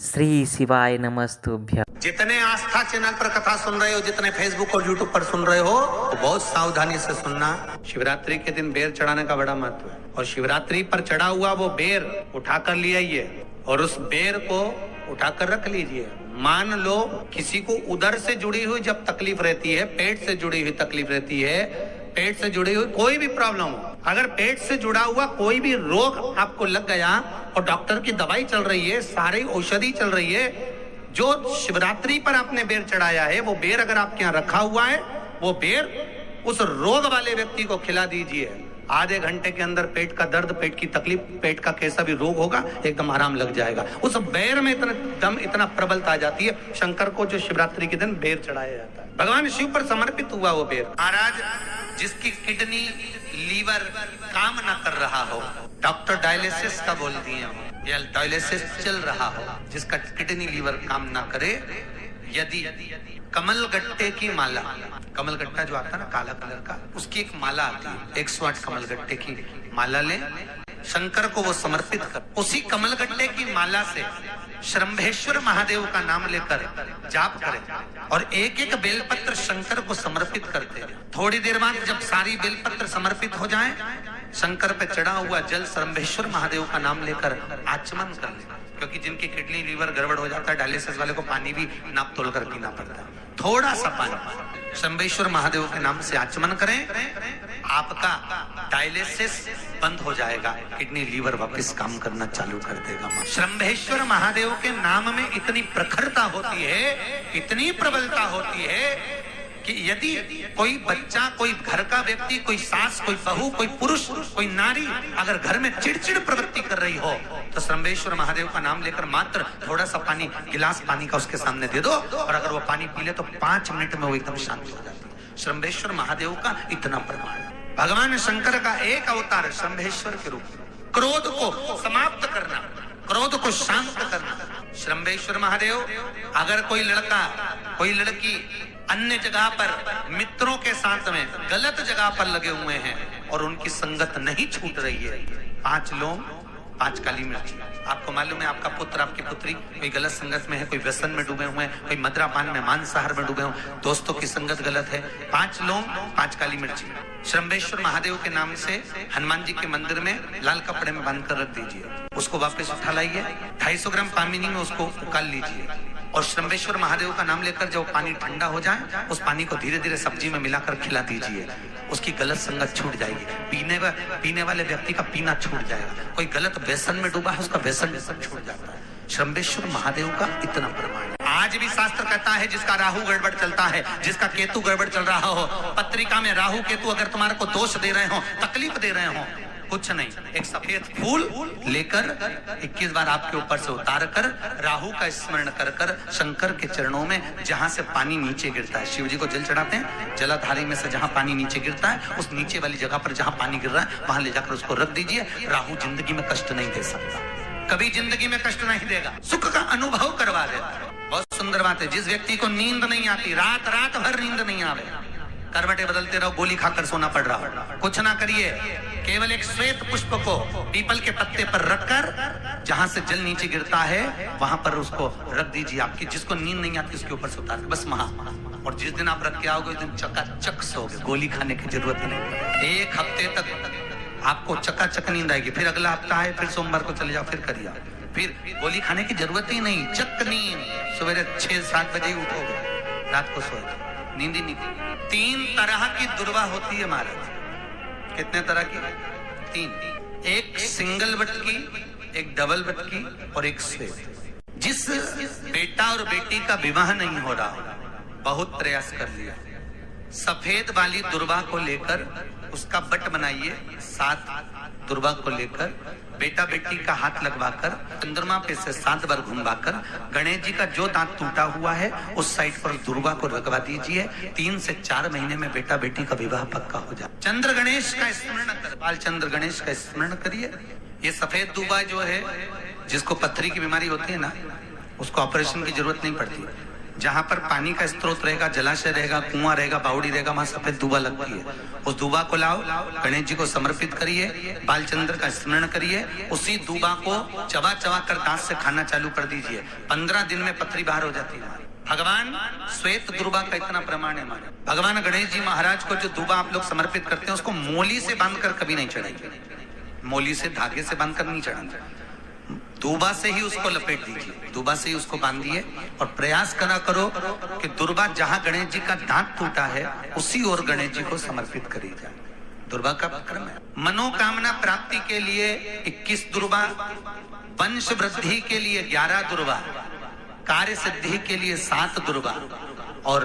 श्री शिवाय नमस्तुभ्य। जितने आस्था चैनल पर कथा सुन रहे हो, जितने फेसबुक और यूट्यूब पर सुन रहे हो, तो बहुत सावधानी से सुनना। शिवरात्रि के दिन बेर चढ़ाने का बड़ा महत्व है और शिवरात्रि पर चढ़ा हुआ वो बेर उठाकर ले आइए और उस बेर को उठाकर रख लीजिए। मान लो किसी को उदर से जुड़ी हुई जब तकलीफ रहती है, पेट से जुड़ी हुई तकलीफ रहती है, पेट से जुड़ी हुई कोई भी प्रॉब्लम हो, अगर पेट से जुड़ा हुआ कोई भी रोग आपको लग गया और डॉक्टर की दवाई चल रही है, सारी औषधि चल रही है, जो शिवरात्रि पर आपने बेर चढ़ाया है वो बेर अगर आपके यहाँ रखा हुआ है, वो बेर उस रोग वाले व्यक्ति को खिला दीजिए। आधे घंटे के अंदर पेट का दर्द, पेट की तकलीफ, पेट का कैसा भी रोग होगा, एकदम आराम लग जाएगा। उस बेर में इतना प्रबलता आ जाती है। शंकर को जो शिवरात्रि के दिन बेर चढ़ाया जाता है, भगवान शिव पर समर्पित हुआ वो बेर। महाराज जिसकी किडनी लीवर काम ना कर रहा हो, डॉक्टर डायलिसिस का बोल दिए हो या डायलिसिस चल रहा हो, जिसका किडनी लीवर काम ना करे, यदि कमल गट्टे की माला, कमल गट्टा जो आता है ना काला कलर का, उसकी एक माला आती है, 108 कमल गट्टे की माला ले, शंकर को वो समर्पित कर, उसी कमल गट्टे की माला से श्रंभेश्वर महादेव का नाम लेकर जाप करें और एक एक बेलपत्र शंकर को समर्पित करते हैं। थोड़ी देर बाद जब सारी बेलपत्र समर्पित हो जाएं, शंकर पे चढ़ा हुआ जल श्रंभेश्वर महादेव का नाम लेकर आचमन कर ले, क्योंकि जिनकी किडनी लीवर गड़बड़ हो जाता है, डायलिसिस वाले को पानी भी नाप तोल कर पीना पड़ता है, थोड़ा सा पानी शंभेश्वर महादेव के नाम से आचमन करें, आपका डायलिसिस बंद हो जाएगा, किडनी लीवर वापस काम करना चालू कर देगा। शंभेश्वर महादेव के नाम में इतनी प्रखरता होती है, इतनी प्रबलता होती है कि यदि कोई बच्चा, कोई घर का व्यक्ति, कोई सास, कोई बहू, कोई पुरुष, कोई नारी अगर घर में चिड़चिड़ प्रवृत्ति कर रही हो, तो श्रंभेश्वर महादेव का नाम लेकर मात्र थोड़ा सा पानी, गिलास पानी का उसके सामने दे दो और अगर वो पानी पी ले तो 5 मिनट में वो एकदम शांत हो जाती है। श्रंभेश्वर महादेव का इतना प्रमाण। भगवान शंकर का एक अवतार श्रंभेश्वर के रूप में, क्रोध को समाप्त करना, क्रोध को शांत करना। श्रंभेश्वर महादेव, अगर कोई लड़का, कोई लड़की अन्य जगह पर मित्रों के साथ में गलत जगह पर लगे हुए हैं और उनकी संगत नहीं छूट रही है, 5 लौंग 5 काली मिर्च। आपको मालूम है आपका पुत्र, आपकी पुत्री कोई गलत संगत में है, कोई व्यसन में डूबे हुए हैं, कोई मद्रापान में, मांसाहार में डूबे हुए, दोस्तों की संगत गलत है, 5 लौंग 5 काली मिर्च श्रंभेश्वर महादेव के नाम से हनुमान जी के मंदिर में लाल कपड़े में बांध कर रख दीजिए, उसको वापस उठा लाइए, 250 ग्राम पानी में उसको उकाल लीजिए और श्रंभेश्वर महादेव का नाम लेकर जब पानी ठंडा हो जाए, उस पानी को धीरे धीरे सब्जी में मिलाकर खिला दीजिए, उसकी गलत संगत छूट जाएगी, पीने वाले व्यक्ति का पीना छूट जाएगा, कोई गलत व्यसन में डूबा है उसका व्यसन छूट जाता है। श्रंभेश्वर महादेव का इतना प्रमाण है। आज भी शास्त्र कहता है जिसका राहु गड़बड़ चलता है, जिसका केतु गड़बड़ चल रहा हो, पत्रिका में राहु केतु अगर तुम्हारे को दोष दे रहे हो, तकलीफ दे रहे हो, कुछ नहीं, एक सफेद फूल लेकर 21 बार आपके ऊपर से उतार कर राहु का स्मरण कर कर शंकर के चरणों में, जहां से पानी नीचे गिरता है, शिव जी को जल चढ़ाते हैं, जलाधारी में से जहां पानी नीचे गिरता है, उस नीचे वाली जगह पर जहां पानी गिर रहा है वहां ले जाकर उसको रख दीजिए। राहु जिंदगी में कष्ट नहीं दे सकता, कभी जिंदगी में कष्ट नहीं देगा, सुख का अनुभव करवा देता है। बहुत सुंदर बात है। जिस व्यक्ति को नींद नहीं आती, रात रात भर नींद नहीं आवे, करवटें बदलते रहो, गोली खाकर सोना पड़ रहा हो, कुछ ना करिए, केवल एक श्वेत पुष्प को पीपल के पत्ते पर रखकर जहां से जल नीचे गिरता है वहां पर उसको रख दीजिए। आपकी जिसको नींद नहीं आती उसके ऊपर से उतार बस महा, और जिस दिन आप रख के आओगे उस दिन चकाचक सोओगे, गोली खाने की जरूरत नहीं। 1 हफ्ते तक आपको चकाचक नींद आएगी, फिर अगला हफ्ता है, फिर सोमवार को चले जाओ, फिर करिए, फिर गोली खाने की जरूरत ही नहीं, चक नींद, सवेरे 6-7 बजे ही उठोगे, रात को सोओगे, नींद ही नहीं। 3 तरह की दुर्वा होती है महाराज। कितने तरह की? 3। एक सिंगल बटकी, एक डबल बटकी और एक श्वेत। जिस बेटा और बेटी का विवाह नहीं हो रहा, बहुत प्रयास कर लिया, सफेद वाली दुर्वा को लेकर उसका बट बनाइए, 7 दुर्वा को लेकर बेटा बेटी का हाथ लगवाकर चंद्रमा पे से 7 बार घुमवाकर गणेश जी का जो दांत टूटा हुआ है उस साइड पर दुर्वा को लगवा दीजिए। 3 से 4 महीने में बेटा बेटी का विवाह पक्का हो जाए। चंद्र गणेश का स्मरण कर, बाल चंद्र गणेश का स्मरण करिए। ये सफेद दुर्वा जो है, जिसको पत्थरी की बीमारी होती है ना, उसको ऑपरेशन की जरूरत नहीं पड़ती, जहां पर पानी का स्रोत रहेगा, जलाशय रहेगा, कुआं रहेगा, बावड़ी रहेगा, वहां सफेद दूबा लगती है। उस दूबा को लाओ, गणेश जी को समर्पित करिए, बालचंद्र का स्मरण करिए, उसी दूबा को चबा चबा कर दांत से खाना चालू कर दीजिए। 15 दिन में पथरी बाहर हो जाती है। भगवान श्वेत दूबा का इतना प्रमाण है हमारे। भगवान गणेश जी महाराज को जो दूबा आप लोग समर्पित करते हैं उसको मोली से बांधकर कभी नहीं चढ़ाइए, मोली से धागे से बांधकर नहीं चढ़ाना, दूबा से ही उसको लपेट दीजिए, दूबा से ही उसको बांधिए और प्रयास करा करो कि दुर्बा जहां गणेश जी का दांत टूटा है उसी ओर गणेश जी को समर्पित करी जाए। दुर्बा का क्रम है। मनोकामना प्राप्ति के लिए 21 दुर्बा, वंश वृद्धि के लिए 11 दुर्बा, कार्य सिद्धि के लिए 7 दुर्बा और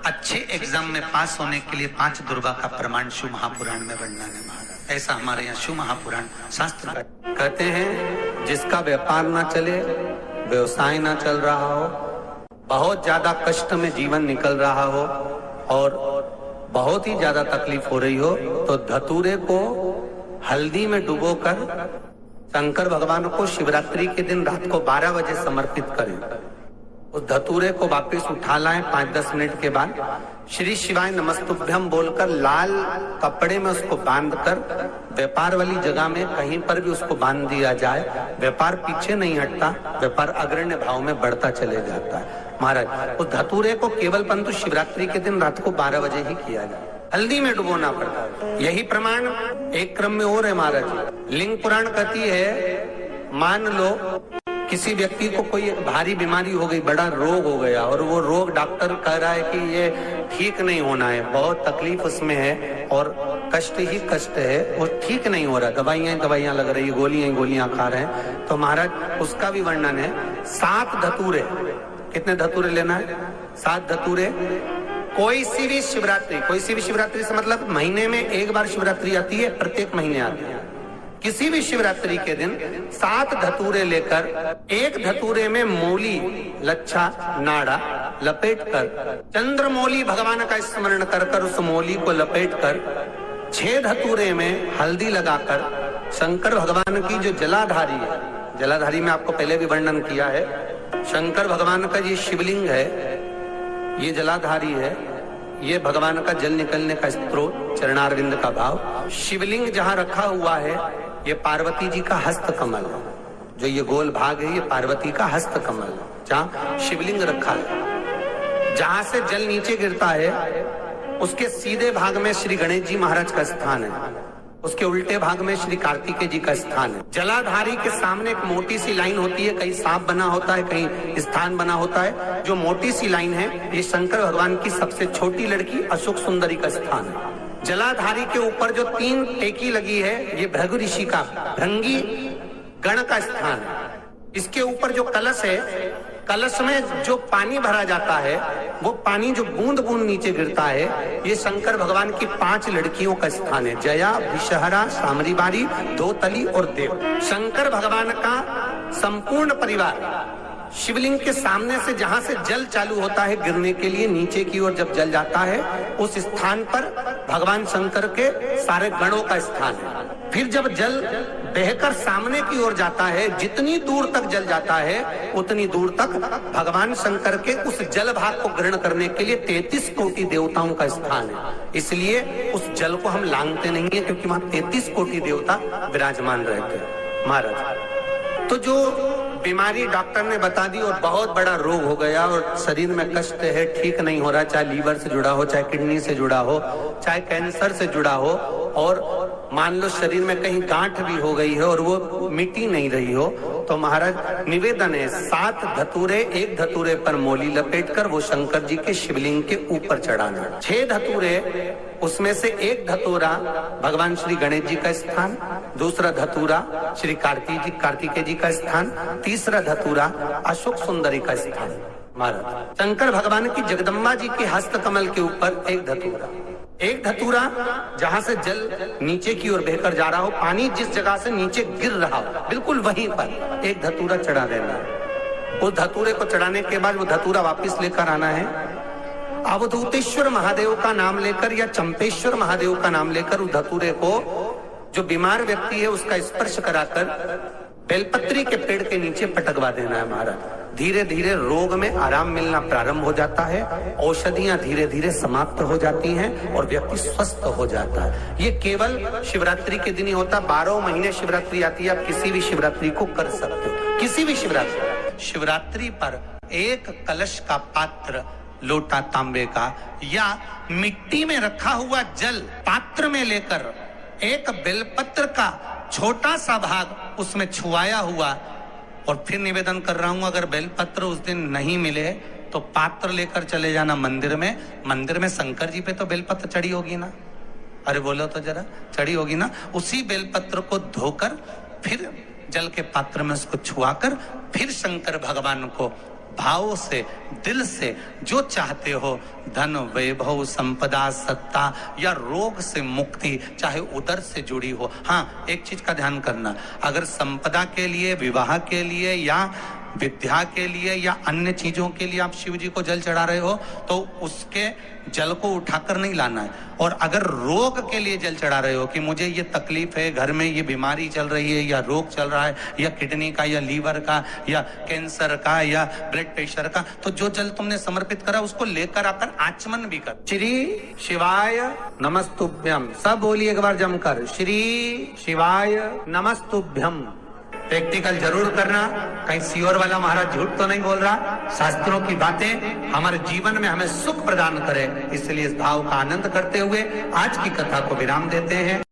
अच्छे एग्जाम में पास होने के लिए 5 दुर्बा का प्रमाण शिव महापुराण में वर्णन है महाराज। ऐसा हमारे यहाँ शिव महापुराण शास्त्र कहते हैं। जिसका व्यापार ना चले, व्यवसाय ना चल रहा हो, बहुत ज्यादा कष्ट में जीवन निकल रहा हो और बहुत ही ज्यादा तकलीफ हो रही हो, तो धतूरे को हल्दी में डुबोकर शंकर भगवान को शिवरात्रि के दिन रात को 12 बजे समर्पित करें। उस धतूरे को वापस उठा लाएं 5-10 मिनट के बाद, श्री शिवाय नमस्तुभ्यम बोलकर लाल कपड़े में उसको बांधकर व्यापार वाली जगह में कहीं पर भी उसको बांध दिया जाए। व्यापार पीछे नहीं हटता, व्यापार अग्रण्य भाव में बढ़ता चले जाता है महाराज। उस धतूरे को केवल परंतु शिवरात्रि के दिन रात को 12 बजे ही किया जाए, हल्दी में डुबोना पड़ता है। यही प्रमाण एक क्रम में और है महाराज। लिंग पुराण कहती है, मान लो किसी व्यक्ति को कोई एक भारी बीमारी हो गई, बड़ा रोग हो गया और वो रोग डॉक्टर कह रहा है कि ये ठीक नहीं होना है, बहुत तकलीफ उसमें है और कष्ट ही कष्ट है, वो ठीक नहीं हो रहा, दवाइयां लग रही, गोलियां खा रहे हैं। तो महाराज उसका भी वर्णन है। 7 धतूरे, कितने धतूरे लेना है? 7 धतूरे। कोई सी भी शिवरात्रि से मतलब महीने में एक बार शिवरात्रि आती है, प्रत्येक महीने आती है। किसी भी शिवरात्रि के दिन 7 धतूरे लेकर, एक धतूरे में मूली, लच्छा, नाड़ा लपेटकर, चंद्रमौली भगवान का स्मरण कर उस मौली को लपेटकर 6 धतूरे में हल्दी लगाकर शंकर भगवान की जो जलाधारी है, जलाधारी में आपको पहले भी वर्णन किया है, शंकर भगवान का ये शिवलिंग है, ये जलाधारी है, ये भगवान का जल निकलने का स्त्रोत, चरणारविंद का भाव। शिवलिंग जहां रखा हुआ है ये पार्वती जी का हस्त कमल है, जो ये गोल भाग है ये पार्वती का हस्त कमल है, जहां शिवलिंग रखा है। जहां से जल नीचे गिरता है उसके सीधे भाग में श्री गणेश जी महाराज का स्थान है, उसके उल्टे भाग में श्री कार्तिकेय जी का स्थान है। जलाधारी के सामने एक मोटी सी लाइन होती है, कहीं सांप बना होता है, कहीं स्थान बना होता है। जो मोटी सी लाइन है ये शंकर भगवान की सबसे छोटी लड़की अशोक सुंदरी का स्थान है। जलाधारी के ऊपर जो 3 टेकी लगी है ये भृगु ऋषि का, भृंगी गण का स्थान है। इसके ऊपर जो कलश है, कलश में जो पानी भरा जाता है वो पानी जो बूंद बूंद नीचे गिरता है ये शंकर भगवान की 5 लड़कियों का स्थान है, जया, विषहरा, सामरीबारी, धोतली और देव। शंकर भगवान का संपूर्ण परिवार शिवलिंग के सामने से जहां से जल चालू होता है गिरने के लिए नीचे की ओर जब जल जाता है उस स्थान पर भगवान शंकर के सारे गणों का स्थान है। फिर जब जल बहकर सामने की ओर जाता है, जितनी दूर तक जल जाता है उतनी दूर तक भगवान शंकर के उस जल भाग को ग्रहण करने के लिए 33 कोटि देवताओं का स्थान है। इसलिए उस जल को हम लांघते नहीं है क्योंकि वहां 33 कोटि देवता विराजमान रहते हैं महाराज। तो जो बीमारी डॉक्टर ने बता दी और बहुत बड़ा रोग हो गया और शरीर में कष्ट है, ठीक नहीं हो रहा, चाहे लीवर से जुड़ा हो, चाहे किडनी से जुड़ा हो, चाहे कैंसर से जुड़ा हो, और मान लो शरीर में कहीं गांठ भी हो गई है और वो मिटी नहीं रही हो, तो महाराज निवेदन है 7 धतूरे, एक धतूरे पर मोली लपेटकर वो शंकर जी के शिवलिंग के ऊपर चढ़ाना। 6 धतूरे, उसमें से एक धतूरा भगवान श्री गणेश जी का स्थान, दूसरा धतूरा श्री कार्तिकेय जी का स्थान, तीसरा धतूरा अशोक सुंदरी का स्थान। महाराज शंकर भगवान की जगदम्बा जी के हस्त कमल के ऊपर एक धतूरा जहां से जल नीचे की ओर बहकर जा रहा हो, पानी जिस जगह से नीचे गिर रहा हो बिल्कुल वहीं पर एक धतूरा चढ़ा देना है। उस धतूरे को चढ़ाने के बाद वो धतूरा वापस लेकर आना है, अवधूतेश्वर महादेव का नाम लेकर या चंपेश्वर महादेव का नाम लेकर उस धतूरे को जो बीमार व्यक्ति है उसका स्पर्श कराकर बेलपत्री के पेड़ के नीचे पटकवा देना है महाराज। धीरे धीरे रोग में आराम मिलना प्रारंभ हो जाता है, औषधियां धीरे धीरे समाप्त हो जाती हैं और व्यक्ति स्वस्थ हो जाता है। ये केवल शिवरात्रि के दिन ही होता, 12 महीने शिवरात्रि आती है, आप किसी भी शिवरात्रि को कर सकते हो, किसी भी शिवरात्रि। शिवरात्रि पर एक कलश का पात्र, लोटा तांबे का या मिट्टी में रखा हुआ जल पात्र में लेकर एक बेलपत्र का छोटा सा भाग उसमें छुआया हुआ, और फिर निवेदन कर रहा हूं, अगर बेलपत्र उस दिन नहीं मिले तो पात्र लेकर चले जाना मंदिर में। मंदिर में शंकर जी पे तो बेलपत्र चढ़ी होगी ना, अरे बोलो तो जरा, चढ़ी होगी ना। उसी बेलपत्र को धोकर फिर जल के पात्र में उसको छुआकर फिर शंकर भगवान को भाव से, दिल से जो चाहते हो, धन वैभव संपदा सत्ता या रोग से मुक्ति, चाहे उदर से जुड़ी हो। हाँ, एक चीज का ध्यान करना, अगर संपदा के लिए, विवाह के लिए या विद्या के लिए या अन्य चीजों के लिए आप शिव जी को जल चढ़ा रहे हो तो उसके जल को उठाकर नहीं लाना है। और अगर रोग के लिए जल चढ़ा रहे हो कि मुझे ये तकलीफ है, घर में ये बीमारी चल रही है या रोग चल रहा है, या किडनी का या लीवर का या कैंसर का या ब्लड प्रेशर का, तो जो जल तुमने समर्पित करा उसको लेकर आकर आचमन भी कर। श्री शिवाय नमस्तुभ्यम, सब बोलिए एक बार जमकर, श्री शिवाय नमस्तुभ्यम। प्रैक्टिकल जरूर करना, कहीं सियोर वाला महाराज झूठ तो नहीं बोल रहा। शास्त्रों की बातें हमारे जीवन में हमें सुख प्रदान करे, इसलिए इस भाव का आनंद करते हुए आज की कथा को विराम देते हैं।